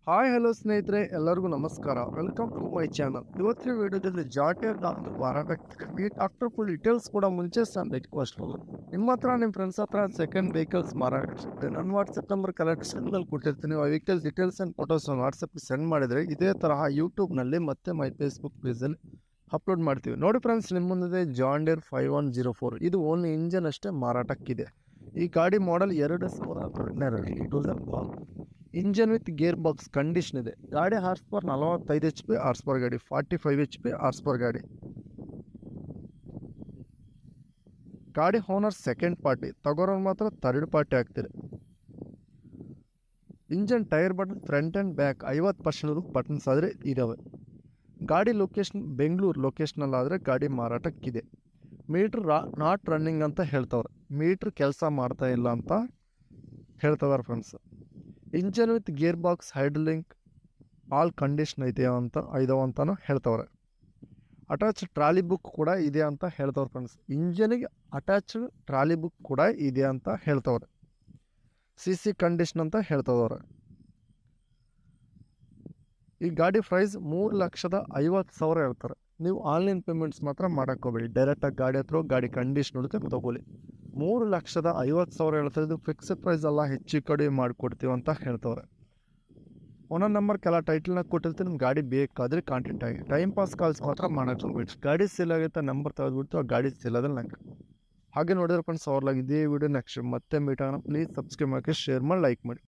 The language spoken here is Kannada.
ಹಾಯ್ ಹಲೋ ಸ್ನೇಹಿತರೆ, ಎಲ್ಲರಿಗೂ ನಮಸ್ಕಾರ. Welcome to my channel. ಇವತ್ತಿನ ವಿಡಿಯೋದಲ್ಲಿ ಜಾಟಿಯರ್ ಈ ಟ್ರಾಕ್ಟರ್ ಫುಲ್ ಡೀಟೇಲ್ಸ್ ಕೂಡ ಮುಂಚೆ ರಿಕ್ವೆಸ್ಟ್ ನಿಮ್ಮ ಹತ್ರ ನಿಮ್ಮ ಫ್ರೆಂಡ್ಸ್ ಹತ್ರ ಸೆಕೆಂಡ್ ವೆಹಿಕಲ್ಸ್ ಮಾರಾಟ ಇರುತ್ತೆ. ನನ್ನ ವಾಟ್ಸಪ್ ನಂಬರ್ ಕಲೆಕ್ಷನ್ನಲ್ಲಿ ಕೊಟ್ಟಿರ್ತೀನಿ. ಆ ವೆಹಿಕಲ್ ಡೀಟೇಲ್ಸ್ ಆ್ಯಂಡ್ ಫೋಟೋಸ್ ವಾಟ್ಸಪ್ಗೆ ಸೆಂಡ್ ಮಾಡಿದರೆ ಇದೇ ತರಹ ಯೂಟ್ಯೂಬ್ನಲ್ಲಿ ಮತ್ತೆ ಮೈ ಫೇಸ್ಬುಕ್ ಪೇಜಲ್ಲಿ ಅಪ್ಲೋಡ್ ಮಾಡ್ತೀವಿ. ನೋಡಿ ಫ್ರೆಂಡ್ಸ್, ನಿಮ್ಮ ಮುಂದೆ ಜಾಂಡಿಯರ್ 5104 ಇದು ಓನ್ಲಿ ಇಂಜನ್ ಅಷ್ಟೇ ಮಾರಾಟಕ್ಕಿದೆ. ಈ ಗಾಡಿ model 2012 engine with gear box condition ಇದೆ. ಗಾಡಿ horse power 45 HP horse power ಗಾಡಿ, 45 HP ಹಾರ್ಸ್ ಪವರ್ ಗಾಡಿ. ಗಾಡಿ ಓನರ್ ಸೆಕೆಂಡ್ ಪಾರ್ಟಿ, ತಗೋರೋರು ಮಾತ್ರ ಥರ್ಡ್ ಪಾರ್ಟಿ ಆಗ್ತಿದೆ. Engine tyre button front and back 50% buttons ಆದರೆ ಇದಾವೆ. ಗಾಡಿ ಲೊಕೇಶನ್ ಬೆಂಗಳೂರು ಲೊಕೇಶನಲ್ಲಾದರೆ ಗಾಡಿ ಮಾರಾಟಕ್ಕಿದೆ. ಮೀಟ್ರ್ ನಾಟ್ ರನ್ನಿಂಗ್ ಅಂತ ಹೇಳ್ತವ್ರೆ. ಮೀಟ್ರ್ ಕೆಲಸ ಮಾಡ್ತಾ ಇಲ್ಲ ಅಂತ ಹೇಳ್ತವ್ರೆ friends. Engine with gear box hydraulic all condition ಇದಾವೆ ಅಂತಲೂ ಹೇಳ್ತವ್ರೆ. ಅಟ್ಯಾಚ್ ಟ್ರಾಲಿ ಬುಕ್ ಕೂಡ ಇದೆ ಅಂತ ಹೇಳ್ತವ್ರೆ ಫ್ರೆಂಡ್ಸ್. ಇಂಜನಿಗೆ ಅಟ್ಯಾಚ್ಡ್ ಟ್ರಾಲಿ ಬುಕ್ ಕೂಡ ಇದೆ ಅಂತ ಹೇಳ್ತವ್ರೆ. CC ಕಂಡೀಷನ್ ಅಂತ ಹೇಳ್ತವ್ರೆ. ಈ ಗಾಡಿ ಪ್ರೈಸ್ 3,50,000 ಹೇಳ್ತಾರೆ. ನೀವು ಆನ್ಲೈನ್ ಪೇಮೆಂಟ್ಸ್ ಮಾತ್ರ ಮಾಡೋಕ್ಕೋಬೇಡಿ. ಡೈರೆಕ್ಟಾಗಿ ಗಾಡಿ ಹತ್ರ ಗಾಡಿ ಕಂಡೀಷನ್ ಹುಡುಕಿ ತೊಗೊಳ್ಳಿ. 3,50,000 ಹೇಳ್ತಾರೆ. ಇದು ಫಿಕ್ಸ್ಡ್ ಪ್ರೈಸ್ ಅಲ್ಲ, ಹೆಚ್ಚು ಕಡಿಮೆ ಮಾಡಿಕೊಡ್ತೀವಿ ಅಂತ ಹೇಳ್ತವ್ರೆ. ಒಂದೊಂದು ನಂಬರ್ ಕೆಲ ಟೈಟಲ್ನಾಗ ಕೊಟ್ಟಿರ್ತೀನಿ. ನಿಮ್ಮ ಗಾಡಿ ಬೇಕಾದರೆ ಕಾಂಟ್ಯಾಕ್ಟ್ ಆಗಿ. ಟೈಮ್ ಪಾಸ್ ಕಾಲ್ಸ್ ಮಾತ್ರ ಮಾಡೋಕ್ಕೆ ಹೋಗ್ಬಿಟ್ಟು. ಗಾಡಿ ಸೇಲ್ ಆಗುತ್ತೆ ನಂಬರ್ ತೆಗೆದುಬಿಡ್ತು, ಆ ಗಾಡಿ ಸೇಲ್ ಆದ್ರೆ ನಂಗೆ ಹಾಗೆ ನೋಡಿದ್ರೆ ಫ್ರೆಂಡ್ಸ್, ಅವ್ರಲಾಗಿ ಇದೇ ವಿಡಿಯೋ ನೆಕ್ಸ್ಟ್ ಮತ್ತೆ ಮೀಟ್ ಆಗೋಣ. ಪ್ಲೀಸ್ ಸಬ್ಸ್ಕ್ರೈಬ್ ಮಾಡಿ, ಶೇರ್ ಮಾಡಿ, ಲೈಕ್ ಮಾಡಿ.